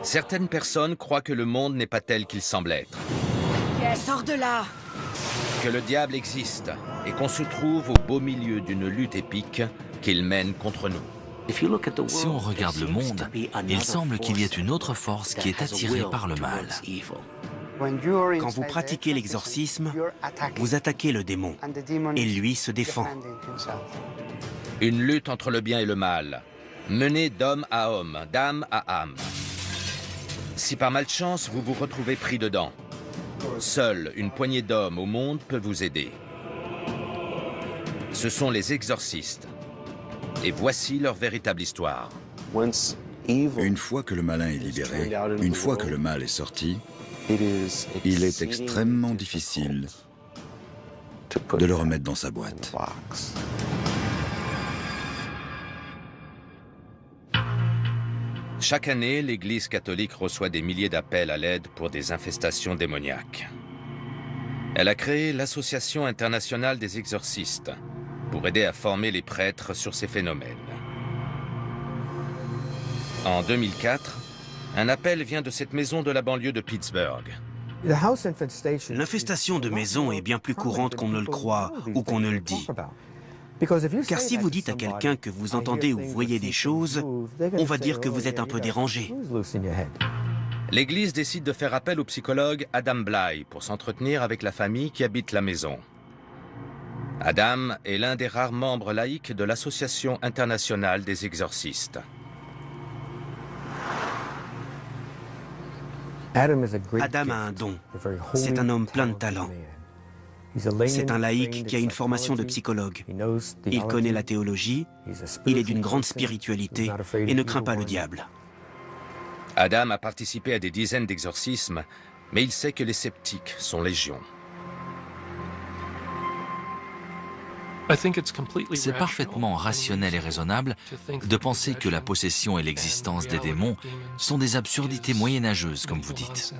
Certaines personnes croient que le monde n'est pas tel qu'il semble être. Sors de là! Que le diable existe et qu'on se trouve au beau milieu d'une lutte épique qu'il mène contre nous. Si on regarde le monde, il semble qu'il y ait une autre force qui est attirée par le mal. Quand vous pratiquez l'exorcisme, vous attaquez le démon et lui se défend. Une lutte entre le bien et le mal, menée d'homme à homme, d'âme à âme. Si par malchance vous vous retrouvez pris dedans, seule une poignée d'hommes au monde peut vous aider. Ce sont les exorcistes. Et voici leur véritable histoire. Une fois que le malin est libéré, une fois que le mal est sorti, il est extrêmement difficile de le remettre dans sa boîte. Chaque année, l'Église catholique reçoit des milliers d'appels à l'aide pour des infestations démoniaques. Elle a créé l'Association internationale des exorcistes pour aider à former les prêtres sur ces phénomènes. En 2004, un appel vient de cette maison de la banlieue de Pittsburgh. L'infestation de maisons est bien plus courante qu'on ne le croit ou qu'on ne le dit. Car si vous dites à quelqu'un que vous entendez ou voyez des choses, on va dire que vous êtes un peu dérangé. L'Église décide de faire appel au psychologue Adam Bly pour s'entretenir avec la famille qui habite la maison. Adam est l'un des rares membres laïques de l'Association internationale des exorcistes. Adam a un don. C'est un homme plein de talent. C'est un laïc qui a une formation de psychologue. Il connaît la théologie, il est d'une grande spiritualité et ne craint pas le diable. Adam a participé à des dizaines d'exorcismes, mais il sait que les sceptiques sont légion. C'est parfaitement rationnel et raisonnable de penser que la possession et l'existence des démons sont des absurdités moyenâgeuses, comme vous dites.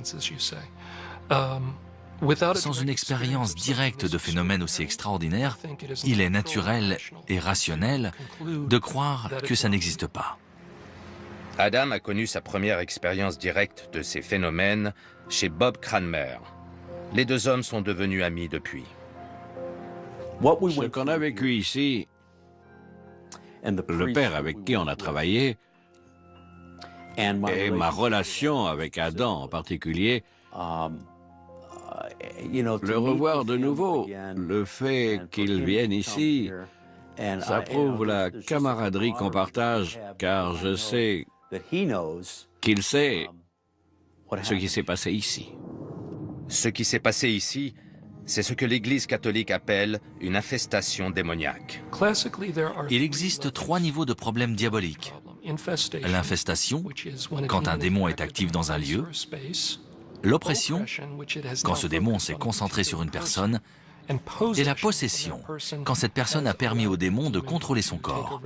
Sans une expérience directe de phénomènes aussi extraordinaires, il est naturel et rationnel de croire que ça n'existe pas. Adam a connu sa première expérience directe de ces phénomènes chez Bob Cranmer. Les deux hommes sont devenus amis depuis. Ce qu'on a vécu ici, le père avec qui on a travaillé, et ma relation avec Adam en particulier, le revoir de nouveau, le fait qu'il vienne ici, ça prouve la camaraderie qu'on partage, car je sais qu'il sait ce qui s'est passé ici. Ce qui s'est passé ici, c'est ce que l'Église catholique appelle une infestation démoniaque. Il existe 3 niveaux de problèmes diaboliques. L'infestation, quand un démon est actif dans un lieu. L'oppression, quand ce démon s'est concentré sur une personne. Et la possession, quand cette personne a permis au démon de contrôler son corps.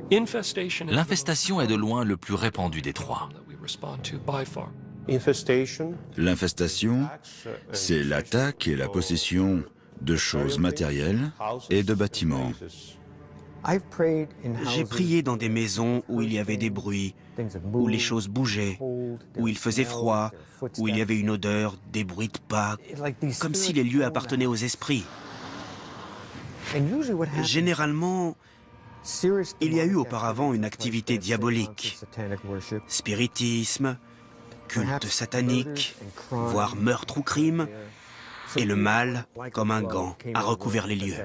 L'infestation est de loin le plus répandu des 3. L'infestation, c'est l'attaque et la possession de choses matérielles et de bâtiments. J'ai prié dans des maisons où il y avait des bruits, où les choses bougeaient, où il faisait froid, où il y avait une odeur, des bruits de pas, comme si les lieux appartenaient aux esprits. Généralement, il y a eu auparavant une activité diabolique, spiritisme, culte satanique, voire meurtre ou crime, et le mal, comme un gant, a recouvert les lieux.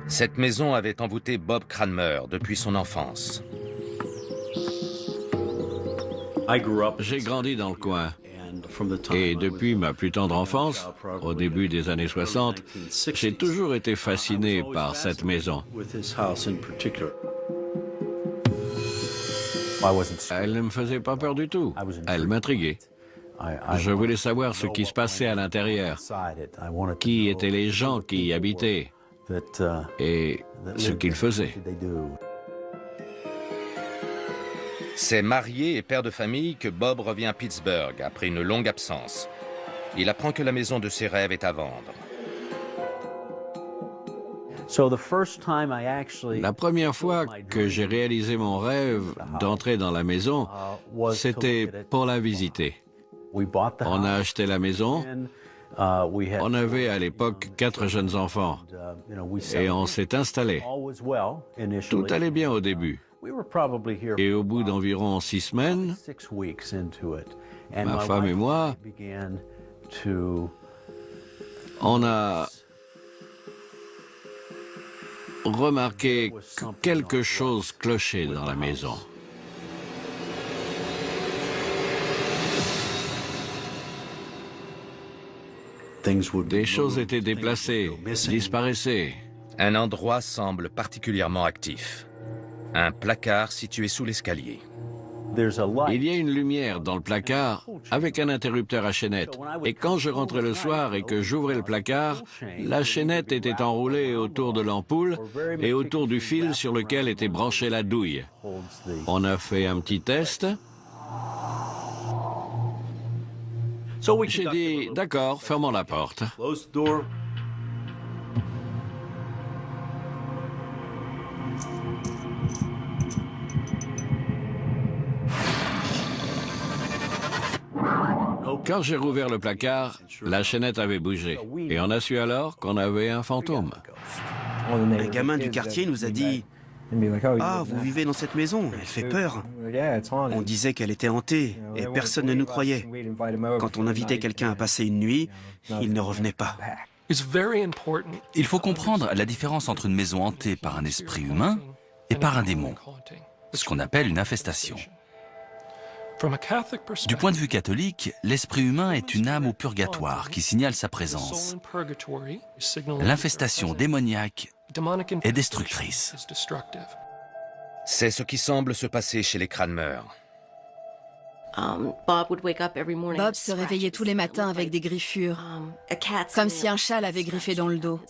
Cette maison avait envoûté Bob Cranmer depuis son enfance. J'ai grandi dans le coin. Et depuis ma plus tendre enfance, au début des années 60, j'ai toujours été fasciné par cette maison. Elle ne me faisait pas peur du tout. Elle m'intriguait. Je voulais savoir ce qui se passait à l'intérieur, qui étaient les gens qui y habitaient et ce qu'ils faisaient. C'est marié et père de famille que Bob revient à Pittsburgh après une longue absence. Il apprend que la maison de ses rêves est à vendre. La première fois que j'ai réalisé mon rêve d'entrer dans la maison, c'était pour la visiter. On a acheté la maison. On avait à l'époque 4 jeunes enfants et on s'est installé. Tout allait bien au début. Et au bout d'environ 6 semaines, ma femme et moi, on a remarqué que quelque chose clochait dans la maison. Des choses étaient déplacées, disparaissaient. Un endroit semble particulièrement actif. Un placard situé sous l'escalier. Il y a une lumière dans le placard avec un interrupteur à chaînette. Et quand je rentrais le soir et que j'ouvrais le placard, la chaînette était enroulée autour de l'ampoule et autour du fil sur lequel était branchée la douille. On a fait un petit test. J'ai dit, d'accord, fermons la porte. Quand j'ai rouvert le placard, la chaînette avait bougé. Et on a su alors qu'on avait un fantôme. Un gamin du quartier nous a dit « Ah, vous vivez dans cette maison, elle fait peur. » On disait qu'elle était hantée et personne ne nous croyait. Quand on invitait quelqu'un à passer une nuit, il ne revenait pas. Il faut comprendre la différence entre une maison hantée par un esprit humain et par un démon, ce qu'on appelle une infestation. Du point de vue catholique, l'esprit humain est une âme au purgatoire qui signale sa présence. L'infestation démoniaque est destructrice. C'est ce qui semble se passer chez les Cranmer. Bob se réveillait tous les matins avec des griffures, comme si un chat l'avait griffé dans le dos.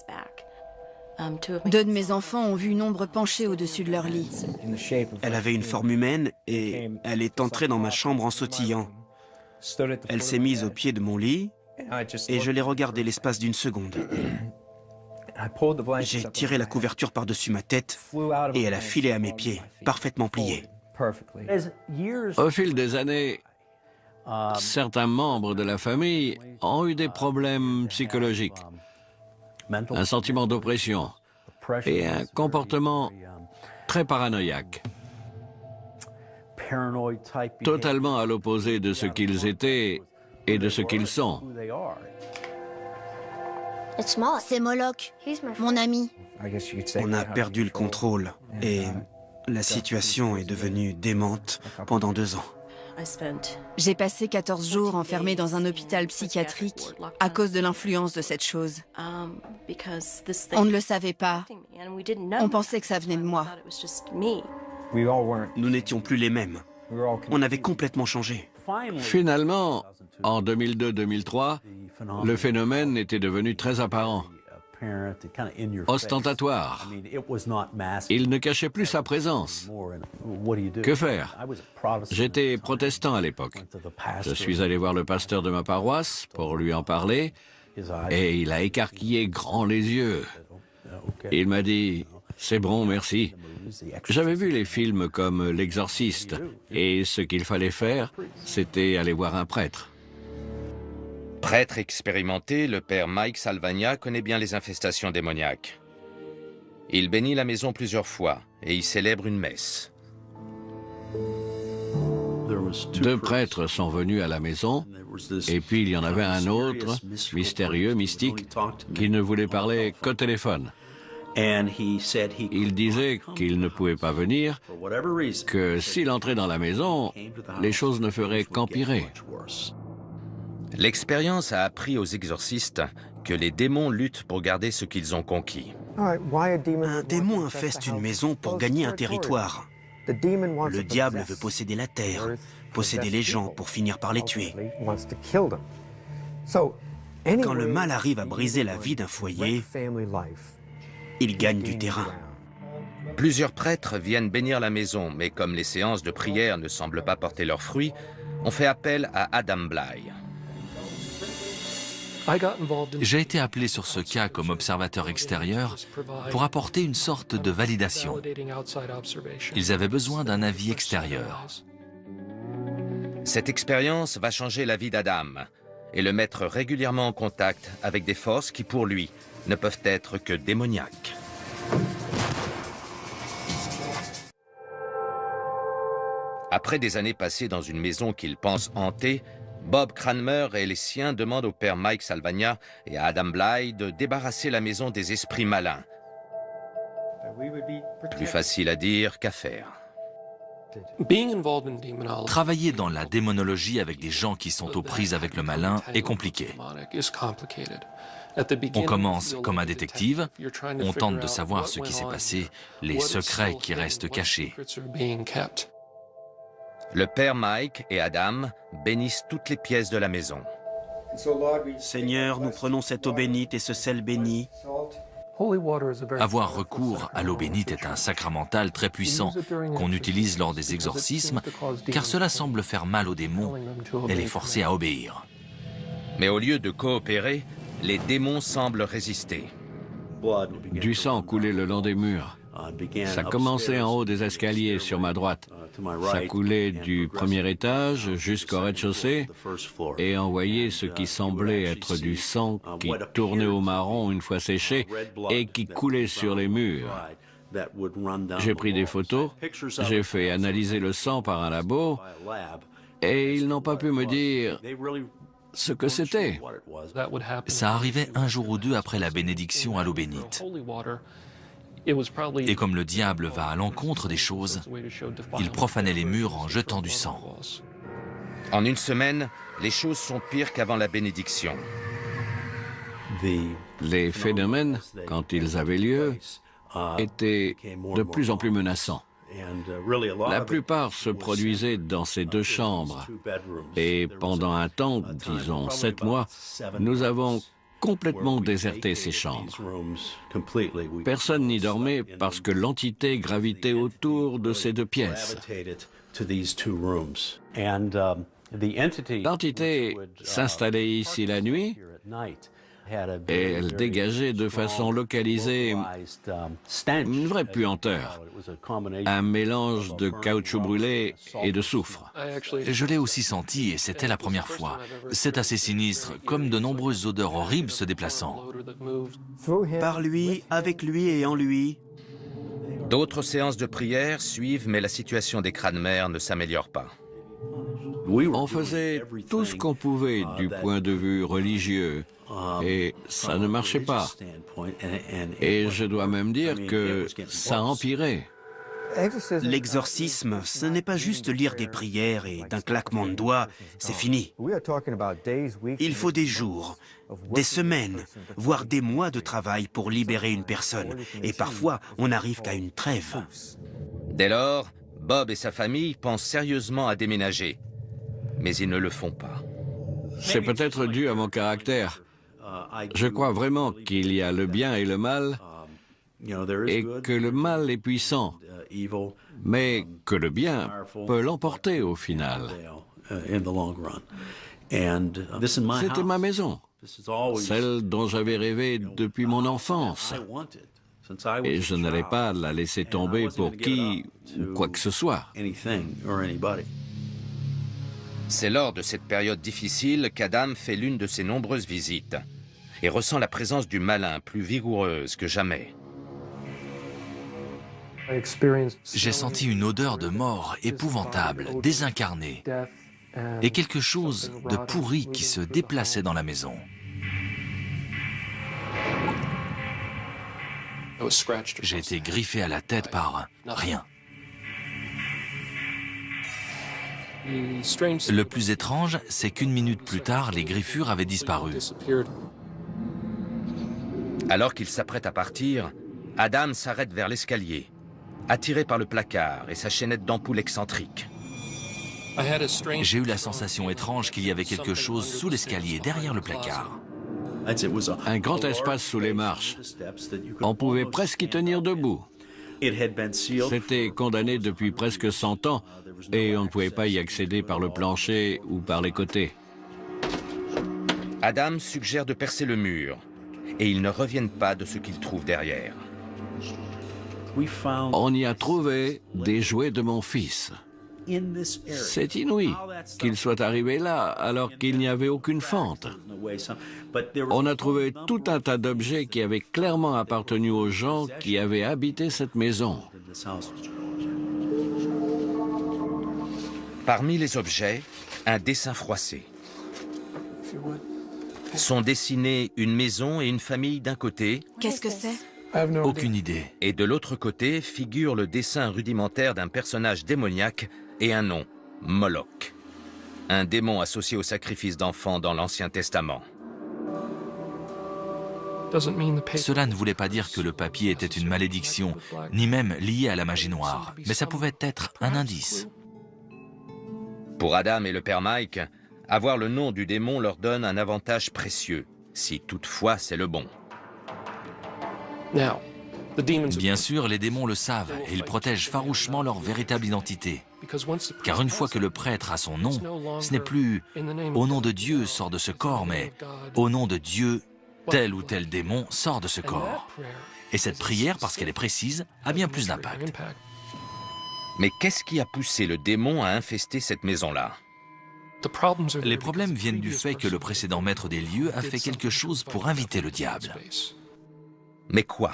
2 de mes enfants ont vu une ombre penchée au-dessus de leur lit. Elle avait une forme humaine et elle est entrée dans ma chambre en sautillant. Elle s'est mise au pied de mon lit et je l'ai regardée l'espace d'une seconde. J'ai tiré la couverture par-dessus ma tête et elle a filé à mes pieds, parfaitement pliée. Au fil des années, certains membres de la famille ont eu des problèmes psychologiques, un sentiment d'oppression et un comportement très paranoïaque, totalement à l'opposé de ce qu'ils étaient et de ce qu'ils sont. C'est Moloch, mon ami. On a perdu le contrôle et la situation est devenue démente pendant 2 ans. J'ai passé 14 jours enfermée dans un hôpital psychiatrique à cause de l'influence de cette chose. On ne le savait pas. On pensait que ça venait de moi. Nous n'étions plus les mêmes. On avait complètement changé. Finalement, en 2002-2003, le phénomène était devenu très apparent, ostentatoire. Il ne cachait plus sa présence. Que faire? J'étais protestant à l'époque. Je suis allé voir le pasteur de ma paroisse pour lui en parler et il a écarquillé grand les yeux. Il m'a dit « C'est bon, merci ». J'avais vu les films comme L'Exorciste et ce qu'il fallait faire, c'était aller voir un prêtre. Prêtre expérimenté, le père Mike Salvagna connaît bien les infestations démoniaques. Il bénit la maison plusieurs fois et y célèbre une messe. 2 prêtres sont venus à la maison, et puis il y en avait un autre, mystérieux, mystique, qui ne voulait parler qu'au téléphone. Il disait qu'il ne pouvait pas venir, que s'il entrait dans la maison, les choses ne feraient qu'empirer. L'expérience a appris aux exorcistes que les démons luttent pour garder ce qu'ils ont conquis. Un démon infeste une maison pour gagner un territoire. Le diable veut posséder la terre, posséder les gens pour finir par les tuer. Quand le mal arrive à briser la vie d'un foyer, il gagne du terrain. Plusieurs prêtres viennent bénir la maison, mais comme les séances de prière ne semblent pas porter leurs fruits, on fait appel à Adam Bly. J'ai été appelé sur ce cas comme observateur extérieur pour apporter une sorte de validation. Ils avaient besoin d'un avis extérieur. Cette expérience va changer la vie d'Adam et le mettre régulièrement en contact avec des forces qui, pour lui, ne peuvent être que démoniaques. Après des années passées dans une maison qu'il pense hantée, Bob Cranmer et les siens demandent au père Mike Salvagna et à Adam Bly de débarrasser la maison des esprits malins. Plus facile à dire qu'à faire. Travailler dans la démonologie avec des gens qui sont aux prises avec le malin est compliqué. On commence comme un détective, on tente de savoir ce qui s'est passé, les secrets qui restent cachés. Le père Mike et Adam bénissent toutes les pièces de la maison. Seigneur, nous prenons cette eau bénite et ce sel béni. Avoir recours à l'eau bénite est un sacramental très puissant qu'on utilise lors des exorcismes, car cela semble faire mal aux démons et les forcer à obéir. Mais au lieu de coopérer, les démons semblent résister. Du sang coulait le long des murs. Ça commençait en haut des escaliers sur ma droite. Ça coulait du premier étage jusqu'au rez-de-chaussée et envoyait ce qui semblait être du sang qui tournait au marron une fois séché et qui coulait sur les murs. J'ai pris des photos, j'ai fait analyser le sang par un labo et ils n'ont pas pu me dire ce que c'était. Ça arrivait un jour ou deux après la bénédiction à l'eau bénite. Et comme le diable va à l'encontre des choses, il profanait les murs en jetant du sang. En une semaine, les choses sont pires qu'avant la bénédiction. Les phénomènes, quand ils avaient lieu, étaient de plus en plus menaçants. La plupart se produisaient dans ces deux chambres. Et pendant un temps, disons 7 mois, nous avons complètement déserté ces chambres. Personne n'y dormait parce que l'entité gravitait autour de ces deux pièces. L'entité s'installait ici la nuit et elle dégageait de façon localisée une vraie puanteur, un mélange de caoutchouc brûlé et de soufre. Je l'ai aussi senti et c'était la première fois. C'est assez sinistre, comme de nombreuses odeurs horribles se déplaçant. Par lui, avec lui et en lui. D'autres séances de prière suivent, mais la situation des Cranmer ne s'améliore pas. On faisait tout ce qu'on pouvait du point de vue religieux et ça ne marchait pas. Et je dois même dire que ça empirait. L'exorcisme, ce n'est pas juste lire des prières et d'un claquement de doigts, c'est fini. Il faut des jours, des semaines, voire des mois de travail pour libérer une personne. Et parfois, on n'arrive qu'à une trêve. Dès lors, Bob et sa famille pensent sérieusement à déménager. Mais ils ne le font pas. C'est peut-être dû à mon caractère. Je crois vraiment qu'il y a le bien et le mal, et que le mal est puissant, mais que le bien peut l'emporter au final. C'était ma maison, celle dont j'avais rêvé depuis mon enfance, et je n'allais pas la laisser tomber pour qui ou quoi que ce soit. C'est lors de cette période difficile qu'Adam fait l'une de ses nombreuses visites et ressent la présence du malin plus vigoureuse que jamais. J'ai senti une odeur de mort épouvantable, désincarnée, et quelque chose de pourri qui se déplaçait dans la maison. J'ai été griffé à la tête par rien. Le plus étrange, c'est qu'une minute plus tard, les griffures avaient disparu. Alors qu'il s'apprête à partir, Adam s'arrête vers l'escalier, attiré par le placard et sa chaînette d'ampoule excentrique. J'ai eu la sensation étrange qu'il y avait quelque chose sous l'escalier, derrière le placard. Un grand espace sous les marches. On pouvait presque y tenir debout. C'était condamné depuis presque 100 ans et on ne pouvait pas y accéder par le plancher ou par les côtés. Adam suggère de percer le mur, et ils ne reviennent pas de ce qu'ils trouvent derrière. On y a trouvé des jouets de mon fils. C'est inouï qu'il soit arrivé là alors qu'il n'y avait aucune fente. On a trouvé tout un tas d'objets qui avaient clairement appartenu aux gens qui avaient habité cette maison. Parmi les objets, un dessin froissé. Sont dessinés une maison et une famille d'un côté. Qu'est-ce que c'est? Aucune idée. Et de l'autre côté figure le dessin rudimentaire d'un personnage démoniaque et un nom, Moloch. Un démon associé au sacrifice d'enfants dans l'Ancien Testament. Cela ne voulait pas dire que le papier était une malédiction, ni même lié à la magie noire, mais ça pouvait être un indice. Pour Adam et le père Mike, avoir le nom du démon leur donne un avantage précieux, si toutefois c'est le bon. Bien sûr, les démons le savent et ils protègent farouchement leur véritable identité. Car une fois que le prêtre a son nom, ce n'est plus « au nom de Dieu sort de ce corps », mais « au nom de Dieu, tel ou tel démon sort de ce corps ». Et cette prière, parce qu'elle est précise, a bien plus d'impact. Mais qu'est-ce qui a poussé le démon à infester cette maison-là? Les problèmes viennent du fait que le précédent maître des lieux a fait quelque chose pour inviter le diable. Mais quoi?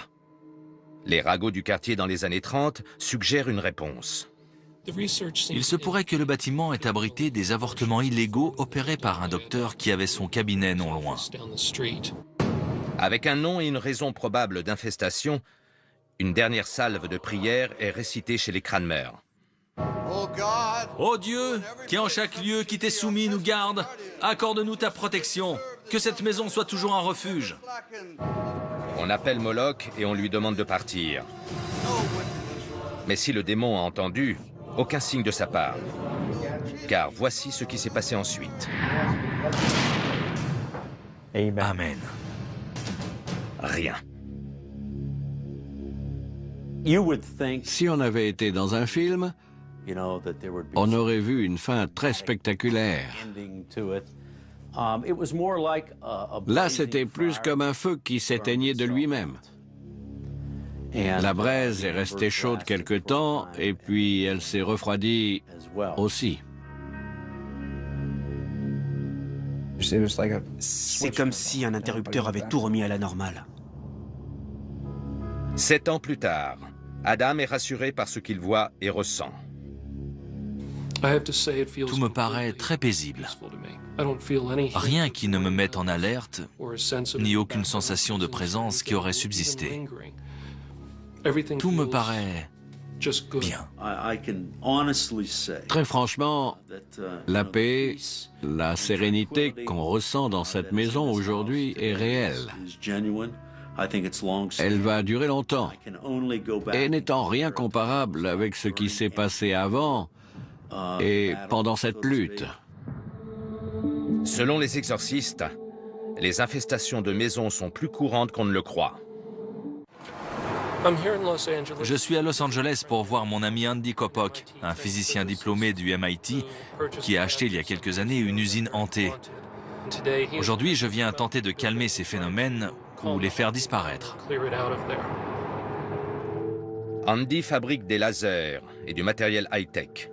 Les ragots du quartier dans les années 30 suggèrent une réponse. Il se pourrait que le bâtiment ait abrité des avortements illégaux opérés par un docteur qui avait son cabinet non loin. Avec un nom et une raison probable d'infestation, une dernière salve de prière est récitée chez les Cranmer. Ô Dieu, qui en chaque lieu qui t'est soumis nous garde, accorde-nous ta protection, que cette maison soit toujours un refuge. On appelle Moloch et on lui demande de partir. Mais si le démon a entendu, aucun signe de sa part. Car voici ce qui s'est passé ensuite. Amen. Rien. Si on avait été dans un film, on aurait vu une fin très spectaculaire. Là, c'était plus comme un feu qui s'éteignait de lui-même. La braise est restée chaude quelque temps, et puis elle s'est refroidie aussi. C'est comme si un interrupteur avait tout remis à la normale. 7 ans plus tard, Adam est rassuré par ce qu'il voit et ressent. Tout me paraît très paisible. Rien qui ne me mette en alerte, ni aucune sensation de présence qui aurait subsisté. Tout me paraît bien. Très franchement, la paix, la sérénité qu'on ressent dans cette maison aujourd'hui est réelle. Elle va durer longtemps. Et n'étant rien comparable avec ce qui s'est passé avant et pendant cette lutte. Selon les exorcistes, les infestations de maisons sont plus courantes qu'on ne le croit. Je suis à Los Angeles pour voir mon ami Andy Kopok, un physicien diplômé du MIT, qui a acheté il y a quelques années une usine hantée. Aujourd'hui, je viens tenter de calmer ces phénomènes ou les faire disparaître. Andy fabrique des lasers et du matériel high-tech.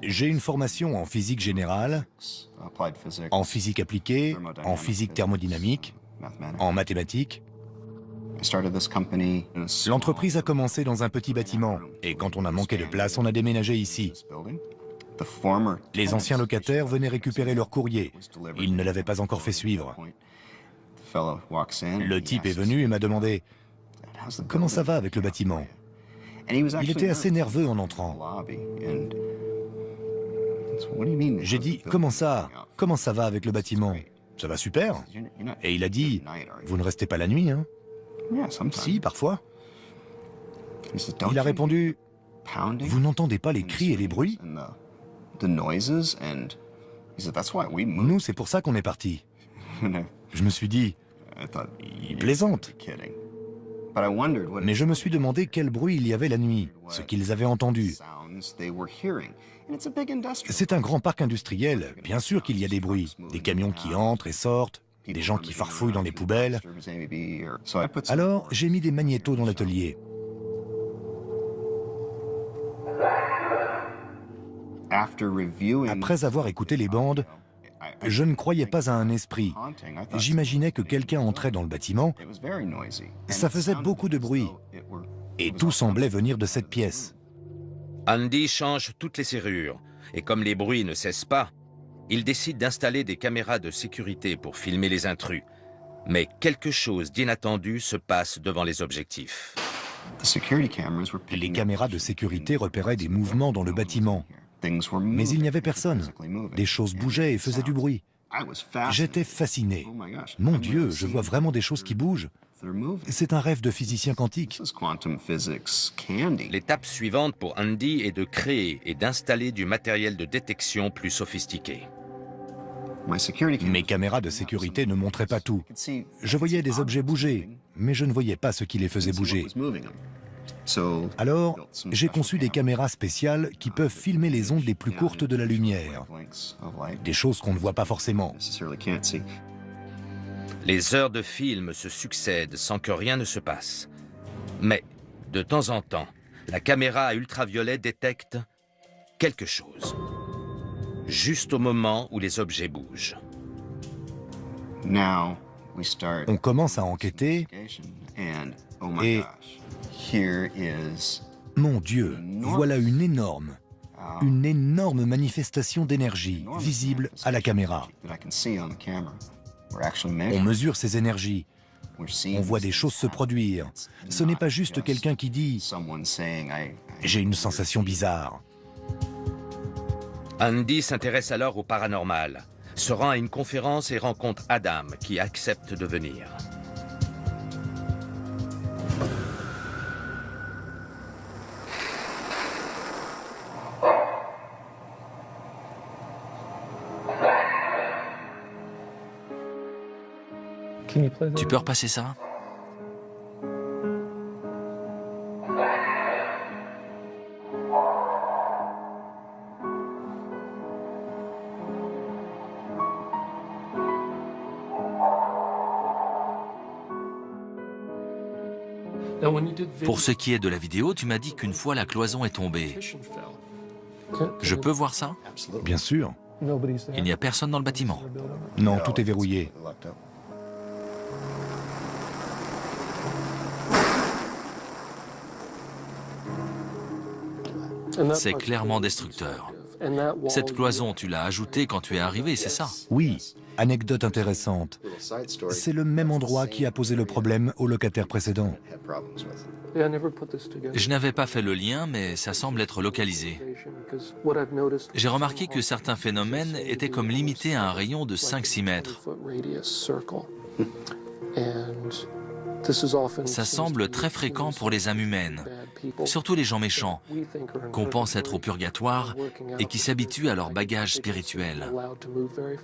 J'ai une formation en physique générale, en physique appliquée, en physique thermodynamique, en mathématiques. L'entreprise a commencé dans un petit bâtiment et quand on a manqué de place, on a déménagé ici. Les anciens locataires venaient récupérer leur courrier. Ils ne l'avaient pas encore fait suivre. Le type est venu et m'a demandé « Comment ça va avec le bâtiment ?» Il était assez nerveux en entrant. J'ai dit « Comment ça va avec le bâtiment ? Ça va super ?» Et il a dit « Vous ne restez pas la nuit, hein ?» Si, parfois. Il a répondu « Vous n'entendez pas les cris et les bruits ? Nous, c'est pour ça qu'on est partis. » Je me suis dit « Il plaisante. » Mais je me suis demandé quel bruit il y avait la nuit, ce qu'ils avaient entendu. C'est un grand parc industriel, bien sûr qu'il y a des bruits, des camions qui entrent et sortent, des gens qui farfouillent dans les poubelles. Alors, j'ai mis des magnétos dans l'atelier. Après avoir écouté les bandes, je ne croyais pas à un esprit. J'imaginais que quelqu'un entrait dans le bâtiment. Ça faisait beaucoup de bruit. Et tout semblait venir de cette pièce. Andy change toutes les serrures. Et comme les bruits ne cessent pas, il décide d'installer des caméras de sécurité pour filmer les intrus. Mais quelque chose d'inattendu se passe devant les objectifs. Les caméras de sécurité repéraient des mouvements dans le bâtiment. Mais il n'y avait personne. Des choses bougeaient et faisaient du bruit. J'étais fasciné. Mon Dieu, je vois vraiment des choses qui bougent. C'est un rêve de physicien quantique. L'étape suivante pour Andy est de créer et d'installer du matériel de détection plus sophistiqué. Mes caméras de sécurité ne montraient pas tout. Je voyais des objets bouger, mais je ne voyais pas ce qui les faisait bouger. Alors, j'ai conçu des caméras spéciales qui peuvent filmer les ondes les plus courtes de la lumière. Des choses qu'on ne voit pas forcément. Les heures de film se succèdent sans que rien ne se passe. Mais, de temps en temps, la caméra à ultraviolet détecte quelque chose. Juste au moment où les objets bougent. On commence à enquêter et... Mon Dieu, voilà une énorme manifestation d'énergie visible à la caméra. On mesure ces énergies. On voit des choses se produire. Ce n'est pas juste quelqu'un qui dit « j'ai une sensation bizarre ». Andy s'intéresse alors au paranormal, se rend à une conférence et rencontre Adam, qui accepte de venir. Tu peux repasser ça? Pour ce qui est de la vidéo, tu m'as dit qu'une fois la cloison est tombée. Je peux voir ça? Bien sûr. Il n'y a personne dans le bâtiment. Non, tout est verrouillé. C'est clairement destructeur. Cette cloison, tu l'as ajoutée quand tu es arrivé, c'est ça? Oui. Anecdote intéressante. C'est le même endroit qui a posé le problème au locataire précédent. Je n'avais pas fait le lien, mais ça semble être localisé. J'ai remarqué que certains phénomènes étaient comme limités à un rayon de 5-6 mètres. Ça semble très fréquent pour les âmes humaines, surtout les gens méchants, qu'on pense être au purgatoire et qui s'habituent à leur bagage spirituel.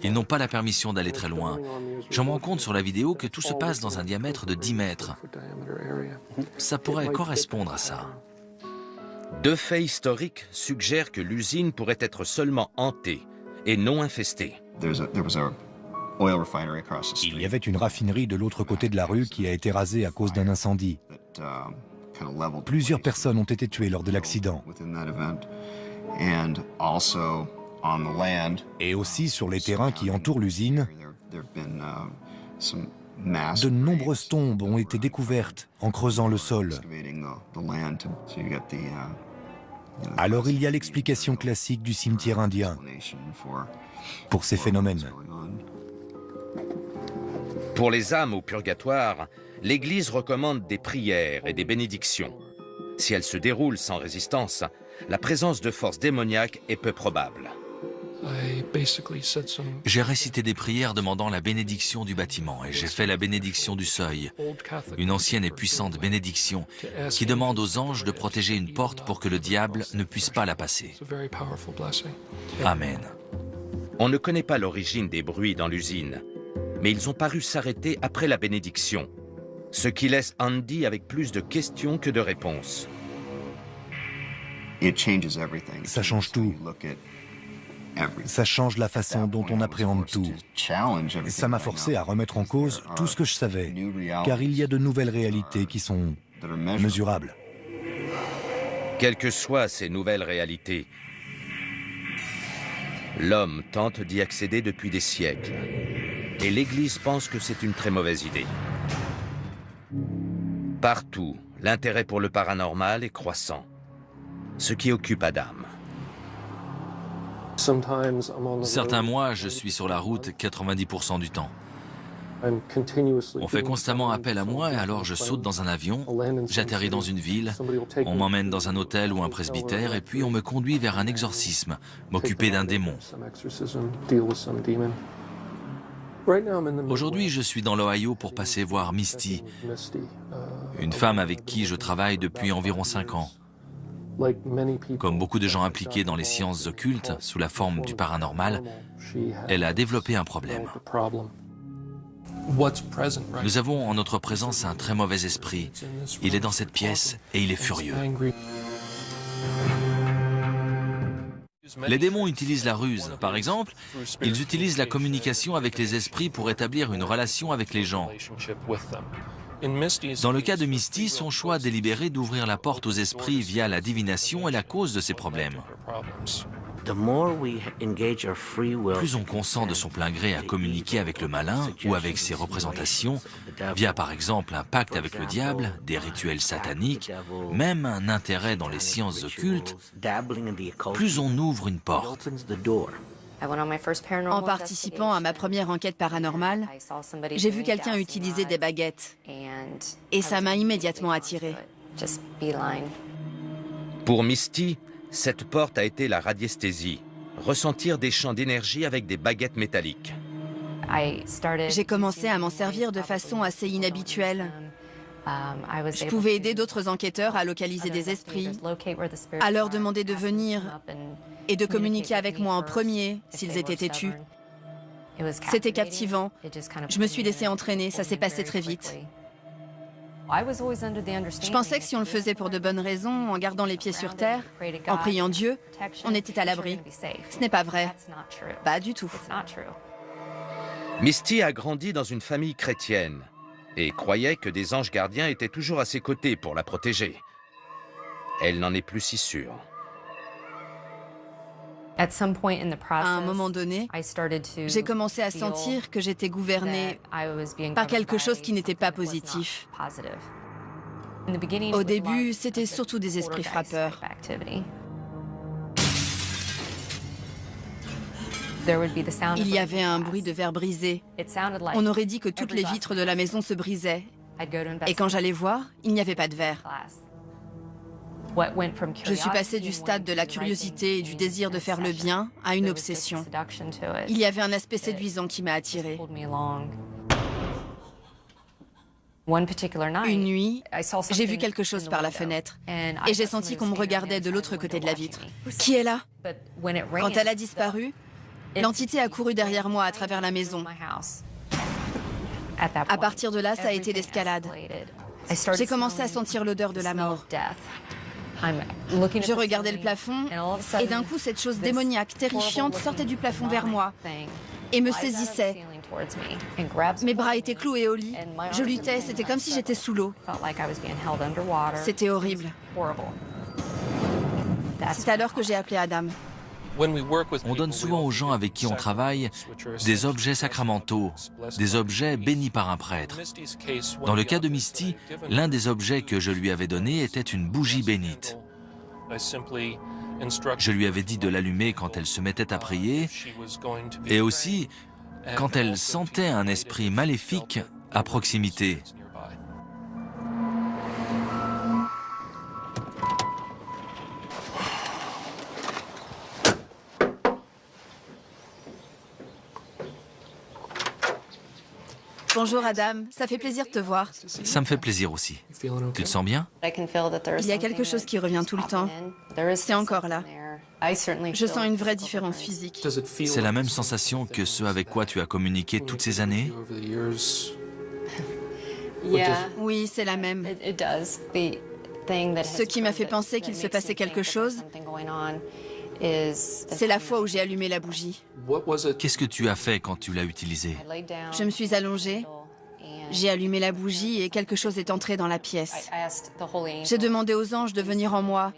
Ils n'ont pas la permission d'aller très loin. Je me rends compte sur la vidéo que tout se passe dans un diamètre de 10 mètres. Ça pourrait correspondre à ça. Deux faits historiques suggèrent que l'usine pourrait être seulement hantée et non infestée. Il y avait une raffinerie de l'autre côté de la rue qui a été rasée à cause d'un incendie. Plusieurs personnes ont été tuées lors de l'accident. Et aussi sur les terrains qui entourent l'usine, de nombreuses tombes ont été découvertes en creusant le sol. Alors il y a l'explication classique du cimetière indien pour ces phénomènes. Pour les âmes au purgatoire, l'Église recommande des prières et des bénédictions. Si elles se déroulent sans résistance, la présence de forces démoniaques est peu probable. J'ai récité des prières demandant la bénédiction du bâtiment et j'ai fait la bénédiction du seuil, une ancienne et puissante bénédiction qui demande aux anges de protéger une porte pour que le diable ne puisse pas la passer. Amen. On ne connaît pas l'origine des bruits dans l'usine, mais ils ont paru s'arrêter après la bénédiction. Ce qui laisse Andy avec plus de questions que de réponses. Ça change tout. Ça change la façon dont on appréhende tout. Ça m'a forcé à remettre en cause tout ce que je savais, car il y a de nouvelles réalités qui sont mesurables. Quelles que soient ces nouvelles réalités, l'homme tente d'y accéder depuis des siècles. Et l'Église pense que c'est une très mauvaise idée. Partout, l'intérêt pour le paranormal est croissant, ce qui occupe Adam. Certains mois, je suis sur la route 90% du temps. On fait constamment appel à moi et alors je saute dans un avion, j'atterris dans une ville, on m'emmène dans un hôtel ou un presbytère et puis on me conduit vers un exorcisme, m'occuper d'un démon. Aujourd'hui, je suis dans l'Ohio pour passer voir Misty, une femme avec qui je travaille depuis environ 5 ans. Comme beaucoup de gens impliqués dans les sciences occultes sous la forme du paranormal, elle a développé un problème. Nous avons en notre présence un très mauvais esprit. Il est dans cette pièce et il est furieux. Les démons utilisent la ruse. Par exemple, ils utilisent la communication avec les esprits pour établir une relation avec les gens. Dans le cas de Misty, son choix délibéré d'ouvrir la porte aux esprits via la divination est la cause de ses problèmes. Plus on consent de son plein gré à communiquer avec le malin ou avec ses représentations, via par exemple un pacte avec le diable, des rituels sataniques, même un intérêt dans les sciences occultes, plus on ouvre une porte. En participant à ma première enquête paranormale, j'ai vu quelqu'un utiliser des baguettes. Et ça m'a immédiatement attirée. Pour Misty, cette porte a été la radiesthésie, ressentir des champs d'énergie avec des baguettes métalliques. J'ai commencé à m'en servir de façon assez inhabituelle. Je pouvais aider d'autres enquêteurs à localiser des esprits, à leur demander de venir et de communiquer avec moi en premier s'ils étaient têtus. C'était captivant. Je me suis laissée entraîner, ça s'est passé très vite. Je pensais que si on le faisait pour de bonnes raisons, en gardant les pieds sur terre, en priant Dieu, on était à l'abri. Ce n'est pas vrai. Pas du tout. Misty a grandi dans une famille chrétienne et croyait que des anges gardiens étaient toujours à ses côtés pour la protéger. Elle n'en est plus si sûre. À un moment donné, j'ai commencé à sentir que j'étais gouvernée par quelque chose qui n'était pas positif. Au début, c'était surtout des esprits frappeurs. Il y avait un bruit de verre brisé. On aurait dit que toutes les vitres de la maison se brisaient. Et quand j'allais voir, il n'y avait pas de verre. Je suis passée du stade de la curiosité et du désir de faire le bien à une obsession. Il y avait un aspect séduisant qui m'a attirée. Une nuit, j'ai vu quelque chose par la fenêtre et j'ai senti qu'on me regardait de l'autre côté de la vitre. Qui est là? Quand elle a disparu, l'entité a couru derrière moi à travers la maison. À partir de là, ça a été l'escalade. J'ai commencé à sentir l'odeur de la mort. Je regardais le plafond et d'un coup, cette chose démoniaque, terrifiante, sortait du plafond vers moi et me saisissait. Mes bras étaient cloués au lit. Je luttais, c'était comme si j'étais sous l'eau. C'était horrible. C'est alors que j'ai appelé Adam. On donne souvent aux gens avec qui on travaille des objets sacramentaux, des objets bénis par un prêtre. Dans le cas de Misty, l'un des objets que je lui avais donné était une bougie bénite. Je lui avais dit de l'allumer quand elle se mettait à prier et aussi quand elle sentait un esprit maléfique à proximité. Bonjour Adam, ça fait plaisir de te voir. Ça me fait plaisir aussi. Tu te sens bien? Il y a quelque chose qui revient tout le temps. C'est encore là. Je sens une vraie différence physique. C'est la même sensation que ce avec quoi tu as communiqué toutes ces années? Oui, c'est la même. Ce qui m'a fait penser qu'il se passait quelque chose, c'est la fois où j'ai allumé la bougie. Qu'est-ce que tu as fait quand tu l'as utilisée? Je me suis allongée, j'ai allumé la bougie et quelque chose est entré dans la pièce. J'ai demandé aux anges de venir en moi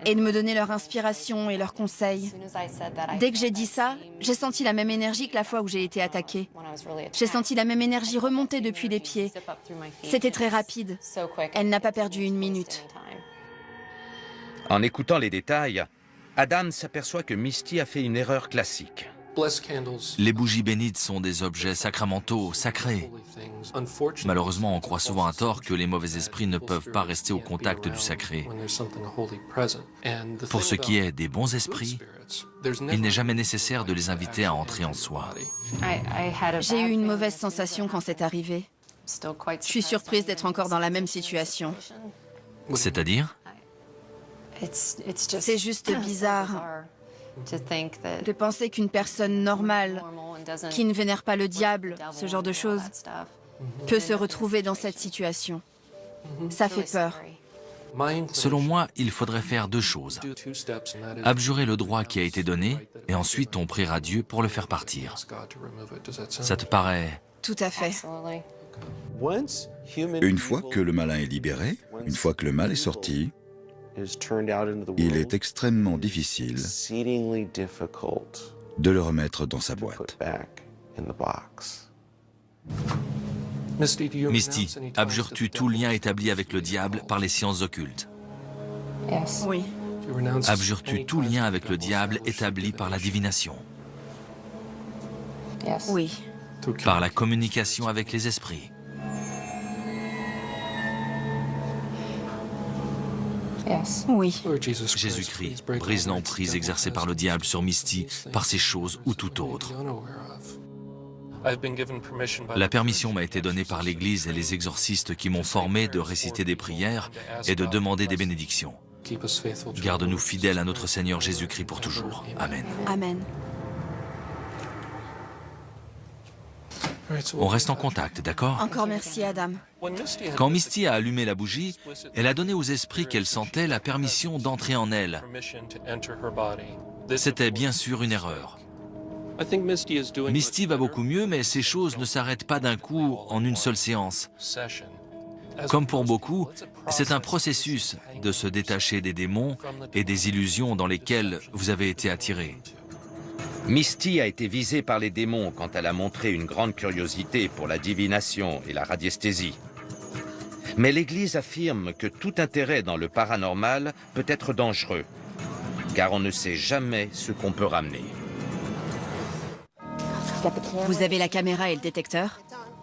et de me donner leur inspiration et leurs conseils. Dès que j'ai dit ça, j'ai senti la même énergie que la fois où j'ai été attaquée. J'ai senti la même énergie remonter depuis les pieds. C'était très rapide. Elle n'a pas perdu une minute. En écoutant les détails, Adam s'aperçoit que Misty a fait une erreur classique. Les bougies bénites sont des objets sacramentaux, sacrés. Malheureusement, on croit souvent à tort que les mauvais esprits ne peuvent pas rester au contact du sacré. Pour ce qui est des bons esprits, il n'est jamais nécessaire de les inviter à entrer en soi. J'ai eu une mauvaise sensation quand c'est arrivé. Je suis surprise d'être encore dans la même situation. C'est-à-dire? C'est juste bizarre de penser qu'une personne normale, qui ne vénère pas le diable, ce genre de choses, peut se retrouver dans cette situation. Ça fait peur. Selon moi, il faudrait faire deux choses. Abjurer le droit qui a été donné, et ensuite on priera Dieu pour le faire partir. Ça te paraît? Tout à fait. Une fois que le malin est libéré, une fois que le mal est sorti, il est extrêmement difficile de le remettre dans sa boîte. Misty, abjures-tu tout lien établi avec le diable par les sciences occultes? Oui. Abjures-tu tout lien avec le diable établi par la divination? Oui. Par la communication avec les esprits? Oui. Jésus-Christ brise l'emprise exercée par le diable sur Misty par ces choses ou tout autre. La permission m'a été donnée par l'Église et les exorcistes qui m'ont formé de réciter des prières et de demander des bénédictions. Garde-nous fidèles à notre Seigneur Jésus-Christ pour toujours. Amen. Amen. On reste en contact, d'accord? Encore merci, Adam. Quand Misty a allumé la bougie, elle a donné aux esprits qu'elle sentait la permission d'entrer en elle. C'était bien sûr une erreur. Misty va beaucoup mieux, mais ces choses ne s'arrêtent pas d'un coup en une seule séance. Comme pour beaucoup, c'est un processus de se détacher des démons et des illusions dans lesquelles vous avez été attirés. Misty a été visée par les démons quand elle a montré une grande curiosité pour la divination et la radiesthésie. Mais l'Église affirme que tout intérêt dans le paranormal peut être dangereux, car on ne sait jamais ce qu'on peut ramener. Vous avez la caméra et le détecteur?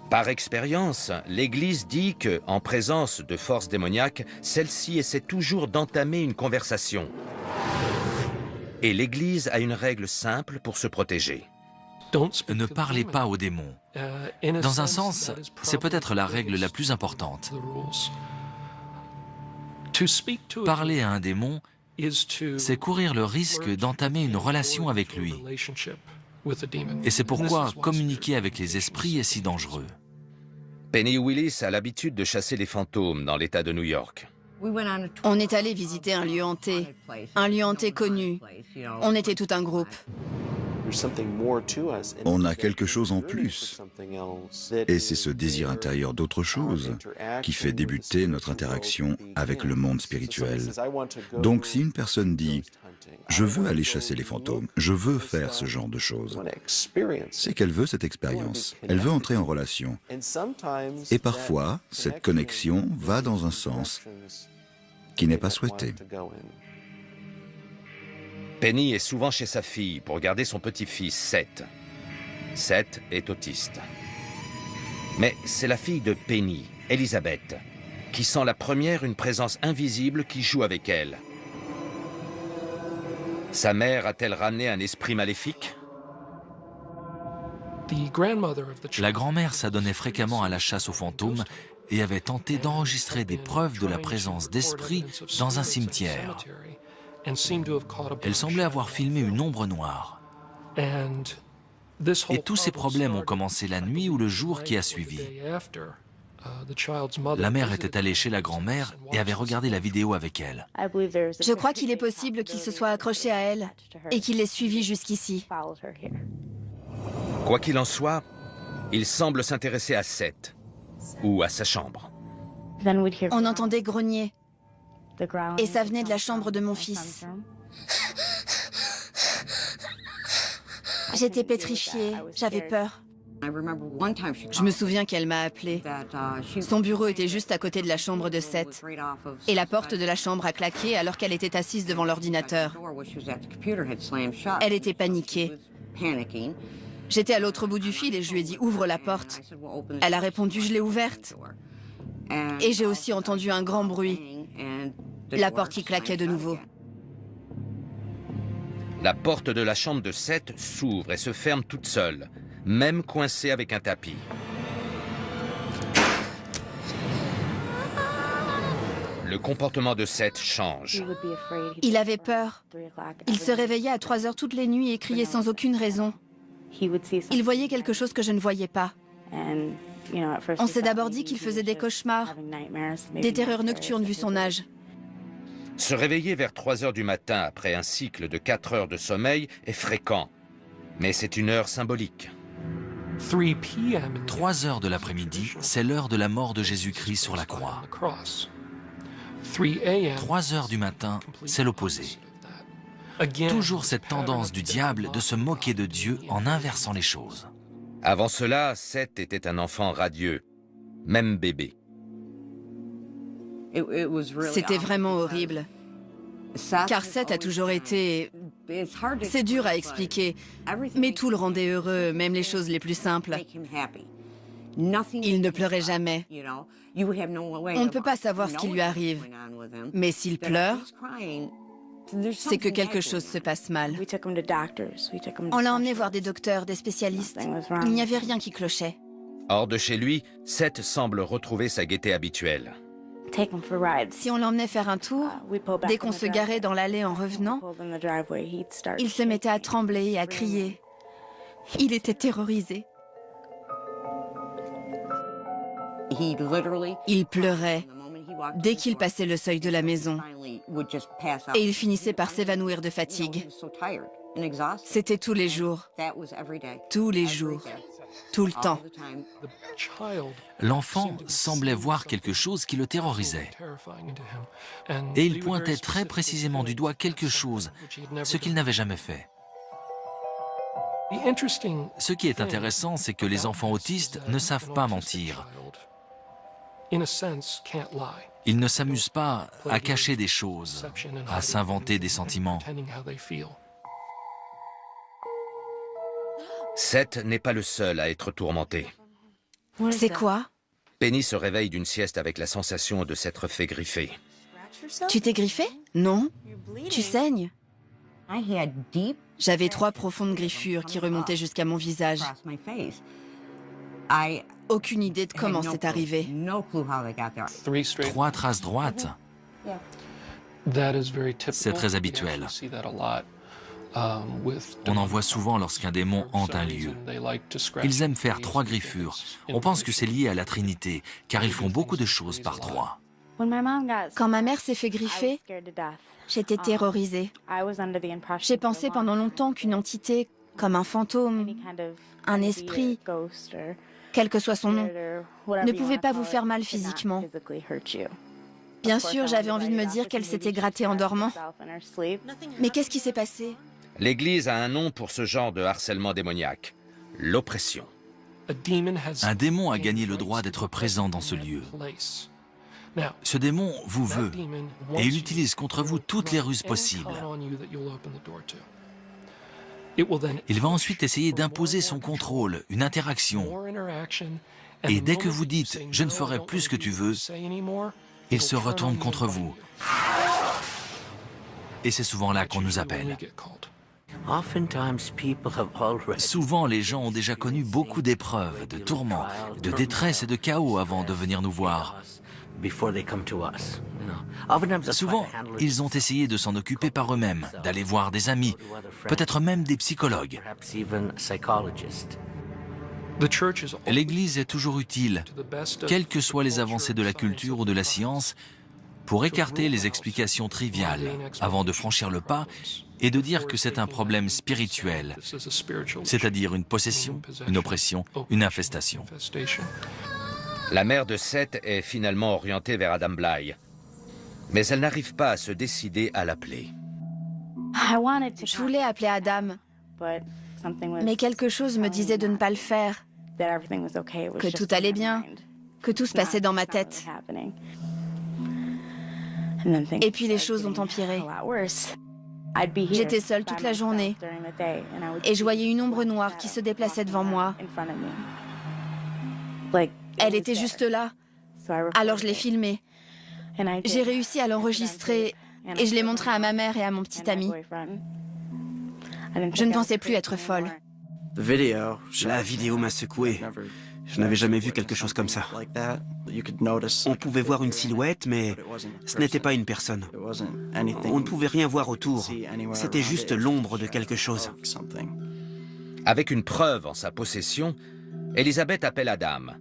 Par expérience, l'Église dit que, en présence de forces démoniaques, celle-ci essaie toujours d'entamer une conversation. Et l'Église a une règle simple pour se protéger. Ne parlez pas aux démons. Dans un sens, c'est peut-être la règle la plus importante. Parler à un démon, c'est courir le risque d'entamer une relation avec lui. Et c'est pourquoi communiquer avec les esprits est si dangereux. Penny Willis a l'habitude de chasser les fantômes dans l'État de New York. On est allé visiter un lieu hanté connu. On était tout un groupe. On a quelque chose en plus. Et c'est ce désir intérieur d'autre chose qui fait débuter notre interaction avec le monde spirituel. Donc si une personne dit « Je veux aller chasser les fantômes, je veux faire ce genre de choses », c'est qu'elle veut cette expérience. Elle veut entrer en relation. Et parfois, cette connexion va dans un sens qui n'est pas souhaité. Penny est souvent chez sa fille pour garder son petit-fils, Seth. Seth est autiste. Mais c'est la fille de Penny, Elizabeth, qui sent la première une présence invisible qui joue avec elle. Sa mère a-t-elle ramené un esprit maléfique? La grand-mère s'adonnait fréquemment à la chasse aux fantômes et avait tenté d'enregistrer des preuves de la présence d'esprits dans un cimetière. Elle semblait avoir filmé une ombre noire. Et tous ces problèmes ont commencé la nuit ou le jour qui a suivi. La mère était allée chez la grand-mère et avait regardé la vidéo avec elle. Je crois qu'il est possible qu'il se soit accroché à elle et qu'il l'ait suivie jusqu'ici. Quoi qu'il en soit, il semble s'intéresser à Seth, ou à sa chambre. On entendait grogner, et ça venait de la chambre de mon fils. J'étais pétrifiée, j'avais peur. Je me souviens qu'elle m'a appelée. Son bureau était juste à côté de la chambre de Seth. Et la porte de la chambre a claqué alors qu'elle était assise devant l'ordinateur. Elle était paniquée. J'étais à l'autre bout du fil et je lui ai dit « Ouvre la porte ». Elle a répondu « Je l'ai ouverte ». Et j'ai aussi entendu un grand bruit. La porte qui claquait de nouveau. La porte de la chambre de Seth s'ouvre et se ferme toute seule, même coincée avec un tapis. Le comportement de Seth change. Il avait peur. Il se réveillait à 3 heures toutes les nuits et criait sans aucune raison. Il voyait quelque chose que je ne voyais pas. On s'est d'abord dit qu'il faisait des cauchemars, des terreurs nocturnes vu son âge. Se réveiller vers 3 heures du matin après un cycle de 4 heures de sommeil est fréquent, mais c'est une heure symbolique. 3 heures de l'après-midi, c'est l'heure de la mort de Jésus-Christ sur la croix. 3 heures du matin, c'est l'opposé. Toujours cette tendance du diable de se moquer de Dieu en inversant les choses. Avant cela, Seth était un enfant radieux, même bébé. C'était vraiment horrible. Car Seth a toujours été... C'est dur à expliquer, mais tout le rendait heureux, même les choses les plus simples. Il ne pleurait jamais. On ne peut pas savoir ce qui lui arrive. Mais s'il pleure, c'est que quelque chose se passe mal. On l'a emmené voir des docteurs, des spécialistes. Il n'y avait rien qui clochait. Hors de chez lui, Seth semble retrouver sa gaieté habituelle. Si on l'emmenait faire un tour, dès qu'on se garait dans l'allée en revenant, il se mettait à trembler et à crier. Il était terrorisé. Il pleurait dès qu'il passait le seuil de la maison. Et il finissait par s'évanouir de fatigue. C'était tous les jours. Tous les jours. Tout le temps. L'enfant semblait voir quelque chose qui le terrorisait. Et il pointait très précisément du doigt quelque chose, ce qu'il n'avait jamais fait. Ce qui est intéressant, c'est que les enfants autistes ne savent pas mentir. Ils ne s'amusent pas à cacher des choses, à s'inventer des sentiments. Seth n'est pas le seul à être tourmenté. C'est quoi? Penny se réveille d'une sieste avec la sensation de s'être fait griffer. Tu t'es griffé? Non. Tu saignes? J'avais 3 profondes griffures qui remontaient jusqu'à mon visage. Aucune idée de comment c'est arrivé. 3 traces droites. C'est très habituel. On en voit souvent lorsqu'un démon hante un lieu. Ils aiment faire 3 griffures. On pense que c'est lié à la Trinité, car ils font beaucoup de choses par 3. Quand ma mère s'est fait griffer, j'étais terrorisée. J'ai pensé pendant longtemps qu'une entité, comme un fantôme, un esprit, quel que soit son nom, ne pouvait pas vous faire mal physiquement. Bien sûr, j'avais envie de me dire qu'elle s'était grattée en dormant. Mais qu'est-ce qui s'est passé? L'Église a un nom pour ce genre de harcèlement démoniaque, l'oppression. Un démon a gagné le droit d'être présent dans ce lieu. Ce démon vous veut et il utilise contre vous toutes les ruses possibles. Il va ensuite essayer d'imposer son contrôle, une interaction. Et dès que vous dites « je ne ferai plus ce que tu veux », il se retourne contre vous. Et c'est souvent là qu'on nous appelle. Souvent, les gens ont déjà connu beaucoup d'épreuves, de tourments, de détresse et de chaos avant de venir nous voir. Souvent, ils ont essayé de s'en occuper par eux-mêmes, d'aller voir des amis, peut-être même des psychologues. L'Église est toujours utile, quelles que soient les avancées de la culture ou de la science, pour écarter les explications triviales avant de franchir le pas et de dire que c'est un problème spirituel, c'est-à-dire une possession, une oppression, une infestation. La mère de Seth est finalement orientée vers Adam Bly, mais elle n'arrive pas à se décider à l'appeler. Je voulais appeler Adam, mais quelque chose me disait de ne pas le faire, que tout allait bien, que tout se passait dans ma tête. Et puis les choses ont empiré. J'étais seule toute la journée et je voyais une ombre noire qui se déplaçait devant moi. Elle était juste là, alors je l'ai filmée. J'ai réussi à l'enregistrer et je l'ai montré à ma mère et à mon petit ami. Je ne pensais plus être folle. La vidéo m'a secoué. Je n'avais jamais vu quelque chose comme ça. On pouvait voir une silhouette, mais ce n'était pas une personne. On ne pouvait rien voir autour. C'était juste l'ombre de quelque chose. Avec une preuve en sa possession, Elizabeth appelle Adam.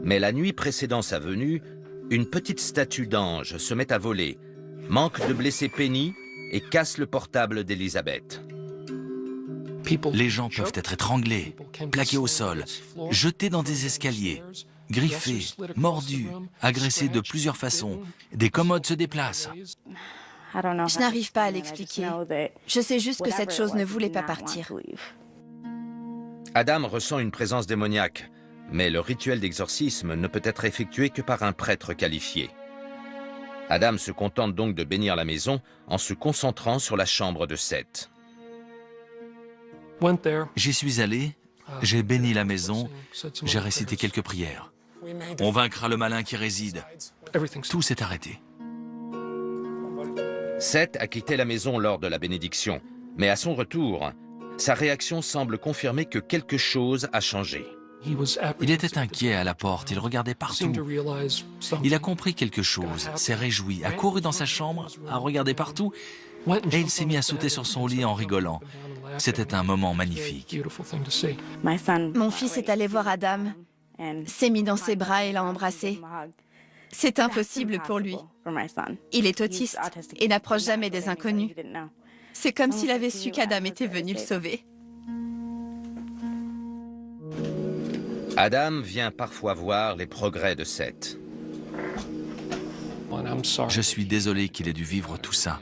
Mais la nuit précédant sa venue, une petite statue d'ange se met à voler, manque de blesser Penny et casse le portable d'Elizabeth. Les gens peuvent être étranglés, plaqués au sol, jetés dans des escaliers, griffés, mordus, agressés de plusieurs façons. Des commodes se déplacent. Je n'arrive pas à l'expliquer. Je sais juste que cette chose ne voulait pas partir. Adam ressent une présence démoniaque, mais le rituel d'exorcisme ne peut être effectué que par un prêtre qualifié. Adam se contente donc de bénir la maison en se concentrant sur la chambre de Seth. J'y suis allé, j'ai béni la maison, j'ai récité quelques prières. On vaincra le malin qui réside. Tout s'est arrêté. Seth a quitté la maison lors de la bénédiction, mais à son retour, sa réaction semble confirmer que quelque chose a changé. Il était inquiet à la porte, il regardait partout. Il a compris quelque chose, s'est réjoui, a couru dans sa chambre, a regardé partout, et il s'est mis à sauter sur son lit en rigolant. C'était un moment magnifique. Mon fils est allé voir Adam, s'est mis dans ses bras et l'a embrassé. C'est impossible pour lui. Il est autiste et n'approche jamais des inconnus. C'est comme s'il avait su qu'Adam était venu le sauver. Adam vient parfois voir les progrès de Seth. Je suis désolé qu'il ait dû vivre tout ça.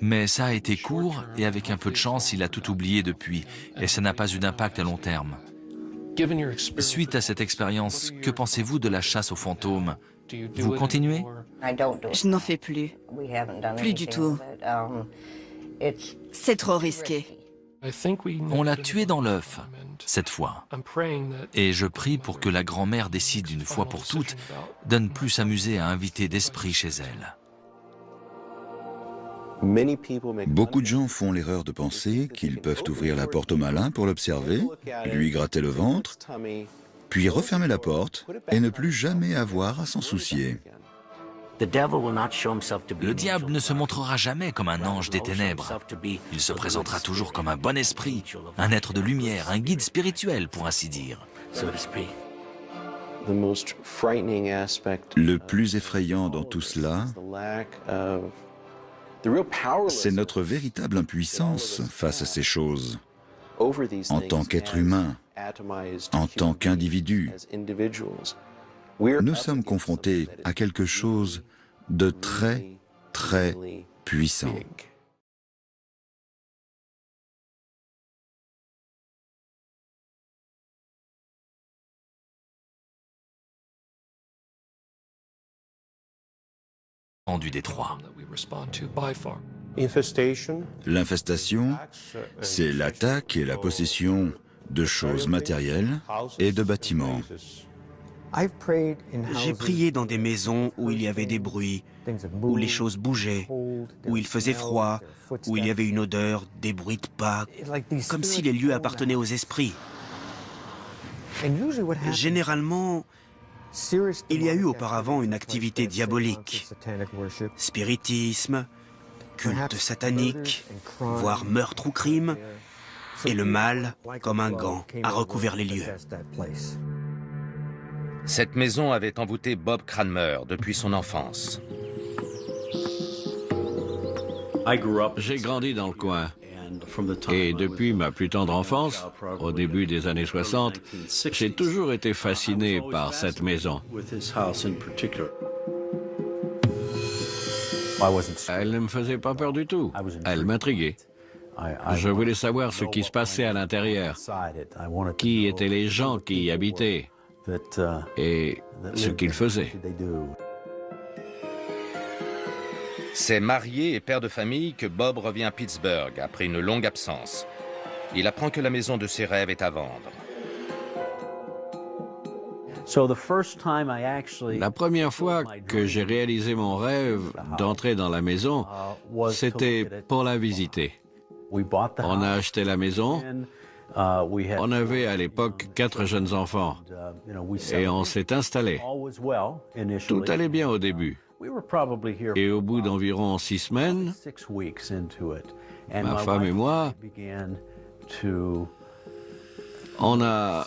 Mais ça a été court et avec un peu de chance, il a tout oublié depuis et ça n'a pas eu d'impact à long terme. Suite à cette expérience, que pensez-vous de la chasse aux fantômes? Vous continuez? Je n'en fais plus. Plus du tout. C'est trop risqué. On l'a tué dans l'œuf, cette fois. Et je prie pour que la grand-mère décide une fois pour toutes de ne plus s'amuser à inviter d'esprit chez elle. Beaucoup de gens font l'erreur de penser qu'ils peuvent ouvrir la porte au malin pour l'observer, lui gratter le ventre, puis refermer la porte et ne plus jamais avoir à s'en soucier. Le diable ne se montrera jamais comme un ange des ténèbres. Il se présentera toujours comme un bon esprit, un être de lumière, un guide spirituel, pour ainsi dire. Le plus effrayant dans tout cela, c'est notre véritable impuissance face à ces choses, en tant qu'être humain, en tant qu'individu. Nous sommes confrontés à quelque chose de très, très puissant. Du détroit. L'infestation, c'est l'attaque et la possession de choses matérielles et de bâtiments. J'ai prié dans des maisons où il y avait des bruits, où les choses bougeaient, où il faisait froid, où il y avait une odeur, des bruits de pas, comme si les lieux appartenaient aux esprits. Généralement, il y a eu auparavant une activité diabolique, spiritisme, culte satanique, voire meurtre ou crime. et le mal, comme un gant, a recouvert les lieux. Cette maison avait envoûté Bob Cranmer depuis son enfance. J'ai grandi dans le coin. Et depuis ma plus tendre enfance, au début des années 60, j'ai toujours été fasciné par cette maison. Elle ne me faisait pas peur du tout. Elle m'intriguait. Je voulais savoir ce qui se passait à l'intérieur, qui étaient les gens qui y habitaient et ce qu'ils faisaient. C'est marié et père de famille que Bob revient à Pittsburgh après une longue absence. Il apprend que la maison de ses rêves est à vendre. La première fois que j'ai réalisé mon rêve d'entrer dans la maison, c'était pour la visiter. On a acheté la maison. On avait à l'époque 4 jeunes enfants. Et on s'est installé. Tout allait bien au début. Et au bout d'environ 6 semaines, ma femme et moi, on a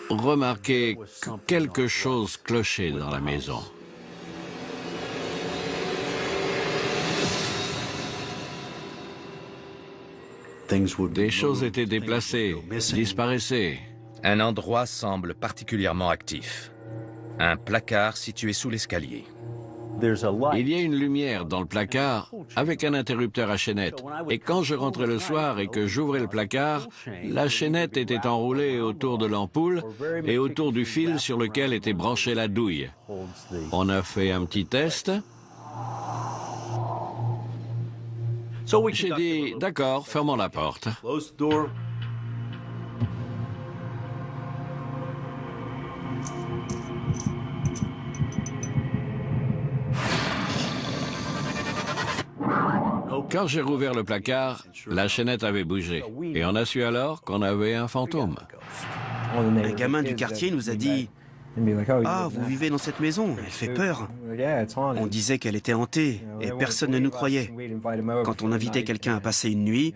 remarqué que quelque chose clochait dans la maison. Des choses étaient déplacées, disparaissaient. Un endroit semble particulièrement actif. Un placard situé sous l'escalier. Il y a une lumière dans le placard avec un interrupteur à chaînette. Et quand je rentrais le soir et que j'ouvrais le placard, la chaînette était enroulée autour de l'ampoule et autour du fil sur lequel était branchée la douille. On a fait un petit test. J'ai dit, d'accord, fermons la porte. Quand j'ai rouvert le placard, la chaînette avait bougé. Et on a su alors qu'on avait un fantôme. Un gamin du quartier nous a dit « Ah, vous vivez dans cette maison, elle fait peur. » On disait qu'elle était hantée et personne ne nous croyait. Quand on invitait quelqu'un à passer une nuit,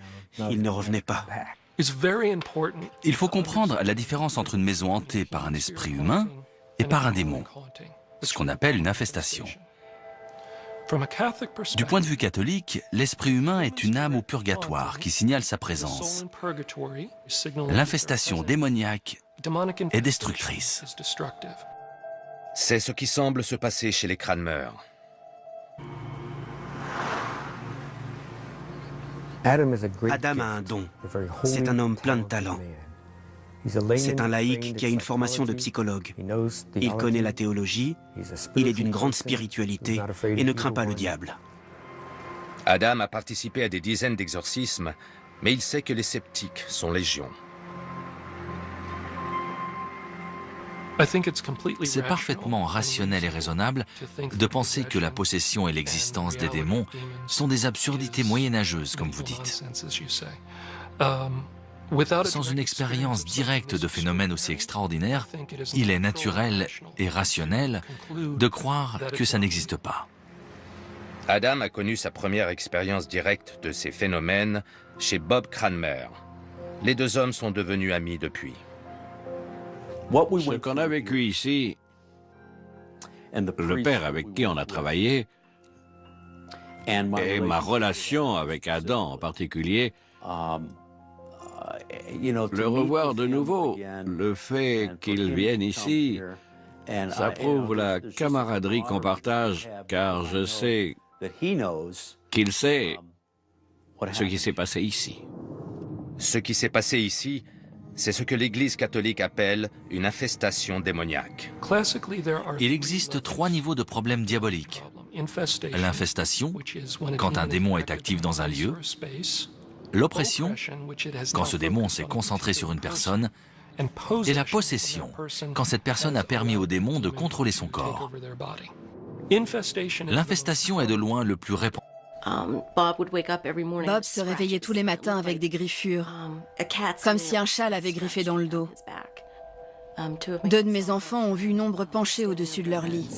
il ne revenait pas. Il faut comprendre la différence entre une maison hantée par un esprit humain et par un démon, ce qu'on appelle une infestation. Du point de vue catholique, l'esprit humain est une âme au purgatoire qui signale sa présence. L'infestation démoniaque est destructrice. C'est ce qui semble se passer chez les Cranmer. Adam a un don. C'est un homme plein de talent. C'est un laïc qui a une formation de psychologue. Il connaît la théologie, il est d'une grande spiritualité et ne craint pas le diable. Adam a participé à des dizaines d'exorcismes, mais il sait que les sceptiques sont légion. C'est parfaitement rationnel et raisonnable de penser que la possession et l'existence des démons sont des absurdités moyenâgeuses, comme vous dites. Sans une expérience directe de phénomènes aussi extraordinaires, il est naturel et rationnel de croire que ça n'existe pas. Adam a connu sa première expérience directe de ces phénomènes chez Bob Cranmer. Les 2 hommes sont devenus amis depuis. Ce qu'on a vécu ici, le père avec qui on a travaillé, et ma relation avec Adam en particulier, le revoir de nouveau, le fait qu'il vienne ici, ça prouve la camaraderie qu'on partage, car je sais qu'il sait ce qui s'est passé ici. Ce qui s'est passé ici, c'est ce que l'Église catholique appelle une infestation démoniaque. Il existe 3 niveaux de problèmes diaboliques. L'infestation, quand un démon est actif dans un lieu. L'oppression, quand ce démon s'est concentré sur une personne. Et la possession, quand cette personne a permis au démon de contrôler son corps. L'infestation est de loin le plus répandu. Bob se réveillait tous les matins avec des griffures, comme si un chat l'avait griffé dans le dos. 2 de mes enfants ont vu une ombre penchée au-dessus de leur lit.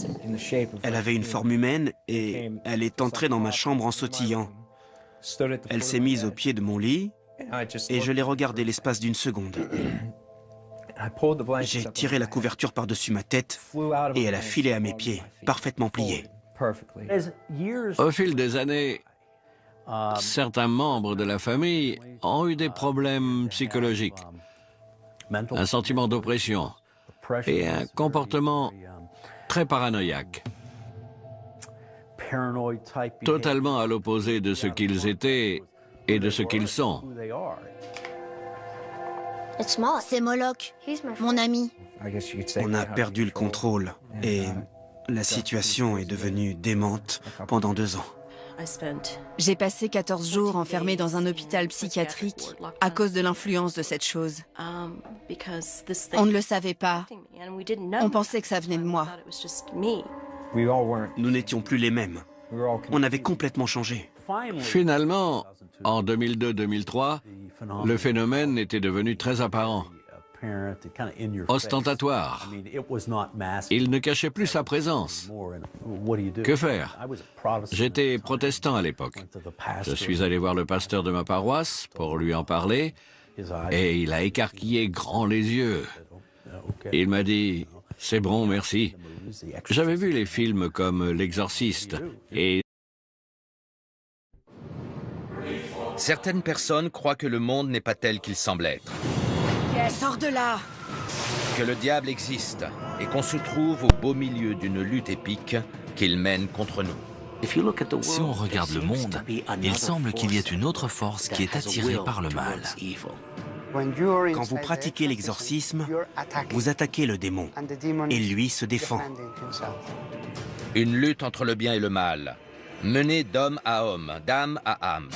Elle avait une forme humaine et elle est entrée dans ma chambre en sautillant. Elle s'est mise au pied de mon lit et je l'ai regardée l'espace d'une seconde. J'ai tiré la couverture par-dessus ma tête et elle a filé à mes pieds, parfaitement pliée. Au fil des années, certains membres de la famille ont eu des problèmes psychologiques, un sentiment d'oppression et un comportement très paranoïaque, totalement à l'opposé de ce qu'ils étaient et de ce qu'ils sont. C'est Moloch, mon ami. On a perdu le contrôle et la situation est devenue démente pendant 2 ans. J'ai passé 14 jours enfermée dans un hôpital psychiatrique à cause de l'influence de cette chose. On ne le savait pas. On pensait que ça venait de moi. Nous n'étions plus les mêmes. On avait complètement changé. Finalement, en 2002-2003, le phénomène était devenu très apparent, ostentatoire. Il ne cachait plus sa présence. Que faire? J'étais protestant à l'époque. Je suis allé voir le pasteur de ma paroisse pour lui en parler et il a écarquillé grand les yeux. Il m'a dit « C'est bon, merci ». J'avais vu les films comme L'Exorciste et Certaines personnes croient que le monde n'est pas tel qu'il semble être. Sors de là! Que le diable existe et qu'on se trouve au beau milieu d'une lutte épique qu'il mène contre nous. Si on regarde le monde, il semble qu'il y ait une autre force qui est attirée par le mal. Quand vous pratiquez l'exorcisme, vous attaquez le démon et lui se défend. Une lutte entre le bien et le mal, menée d'homme à homme, d'âme à âme.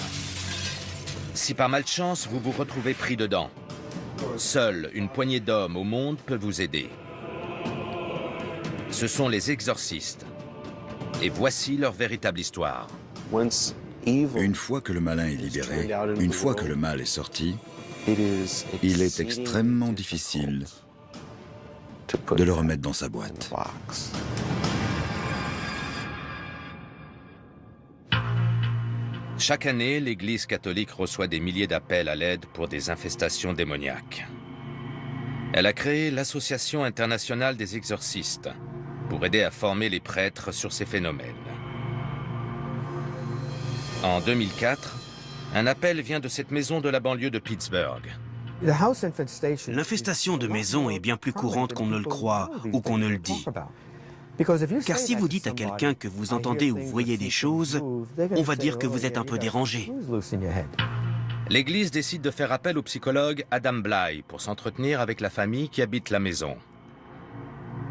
Si par malchance vous vous retrouvez pris dedans, seule une poignée d'hommes au monde peut vous aider. Ce sont les exorcistes. Et voici leur véritable histoire. Une fois que le malin est libéré, une fois que le mal est sorti, il est extrêmement difficile de le remettre dans sa boîte. Chaque année, l'Église catholique reçoit des milliers d'appels à l'aide pour des infestations démoniaques. Elle a créé l'Association internationale des exorcistes pour aider à former les prêtres sur ces phénomènes. En 2004, un appel vient de cette maison de la banlieue de Pittsburgh. L'infestation de maisons est bien plus courante qu'on ne le croit ou qu'on ne le dit. Car si vous dites à quelqu'un que vous entendez ou voyez des choses, on va dire que vous êtes un peu dérangé. L'Église décide de faire appel au psychologue Adam Bly pour s'entretenir avec la famille qui habite la maison.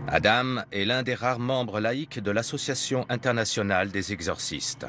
Adam est l'un des rares membres laïcs de l'Association internationale des exorcistes.